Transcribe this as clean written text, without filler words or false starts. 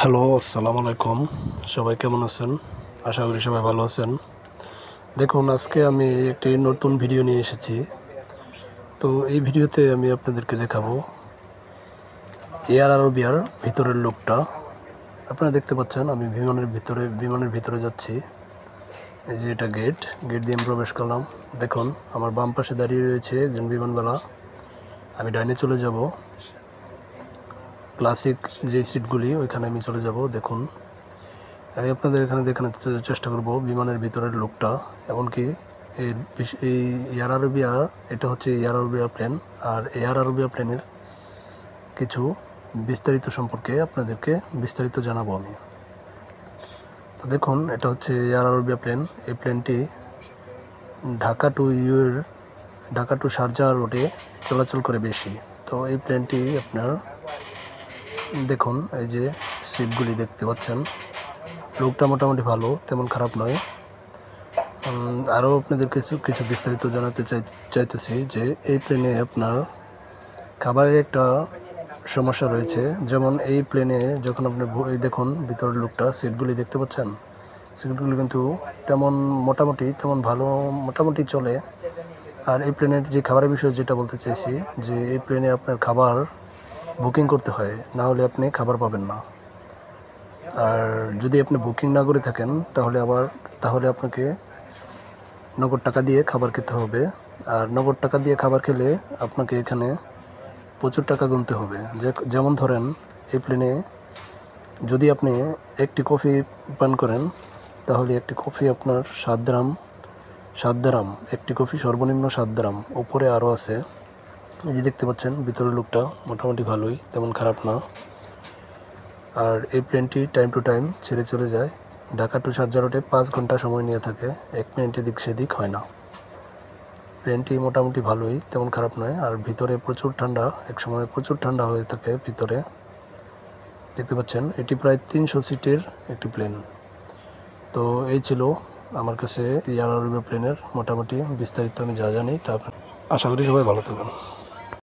Hello, আসসালামু আলাইকুম। সবাই কেমন আছেন? আশা করি সবাই ভালো আছেন। দেখুন, আজকে আমি একটি নতুন ভিডিও নিয়ে এসেছি। তো এই ভিডিওতে আমি আপনাদেরকে দেখাবো এয়ার আরবিয়ার ভিতরের লুকটা। আপনারা দেখতে পাচ্ছেন আমি বিমানের ভিতরে যাচ্ছি। এই যে এটা গেট দিয়ে আমি প্রবেশ করলাম। দেখুন, আমার বাম পাশে দাঁড়িয়ে রয়েছে একজন বিমানবালা। আমি ডাইনে চলে যাব, ক্লাসিক যে সিটগুলি ওইখানে আমি চলে যাব। দেখুন, আমি আপনাদের এখানে দেখানোর চেষ্টা করব বিমানের ভিতরের লুকটা। এমনকি এই এয়ার আরবিয়া, এটা হচ্ছে এয়ার আরবিয়া প্লেন। আর এয়ার আরবিয়া প্লেনের কিছু বিস্তারিত সম্পর্কে আপনাদেরকে বিস্তারিত জানাবো আমি। তো দেখুন, এটা হচ্ছে এয়ার আরবিয়া প্লেন। এই প্লেনটি ঢাকা টু শারজাহ রোডে চলাচল করে বেশি। তো এই প্লেনটি আপনার দেখুন, এই যে সিটগুলি দেখতে পাচ্ছেন, লুকটা মোটামুটি ভালো, তেমন খারাপ নয়। আরও আপনাদের কিছু বিস্তারিত জানাতে চাইতেছি যে এই প্লেনে আপনার খাবারের একটা সমস্যা রয়েছে। যেমন এই প্লেনে যখন আপনি দেখুন ভিতরের লুকটা, সিটগুলি দেখতে পাচ্ছেন, সিটগুলি কিন্তু তেমন ভালো মোটামুটি চলে। আর এই প্লেনের যে খাবারের বিষয়ে যেটা বলতে চাইছি, যে এই প্লেনে আপনার খাবার বুকিং করতে হয়, না হলে আপনি খাবার পাবেন না। আর যদি আপনি বুকিং না করে থাকেন তাহলে আপনাকে নগদ টাকা দিয়ে খাবার খেতে হবে। আর নগদ টাকা দিয়ে খাবার খেলে আপনাকে এখানে প্রচুর টাকা গুনতে হবে। যেমন ধরেন, এই প্লেনে যদি আপনি একটি কফি পান করেন, তাহলে একটি কফি আপনার 7 দিরহাম। একটি কফি সর্বনিম্ন 7 দিরহাম। উপরে আরও আছে। এই যে দেখতে পাচ্ছেন ভিতরের লুকটা মোটামুটি ভালোই, তেমন খারাপ না। আর এই প্লেনটি টাইম টু টাইম ছেড়ে চলে যায়। ঢাকা টু শারজাহ রোডে 5 ঘন্টা সময় নিয়ে থাকে, 1 মিনিট এদিক সেদিক হয় না। প্লেনটি মোটামুটি ভালোই, তেমন খারাপ নয়। আর ভিতরে প্রচুর ঠান্ডা, একসময় প্রচুর ঠান্ডা হয়ে থাকে ভিতরে। দেখতে পাচ্ছেন এটি প্রায় 300 সিটের একটি প্লেন। তো এই ছিল আমার কাছে এয়ার আরবিয়া প্লেনের মোটামুটি বিস্তারিত আমি যা জানি তা। আশা করি সবাই ভালো থাকবেন।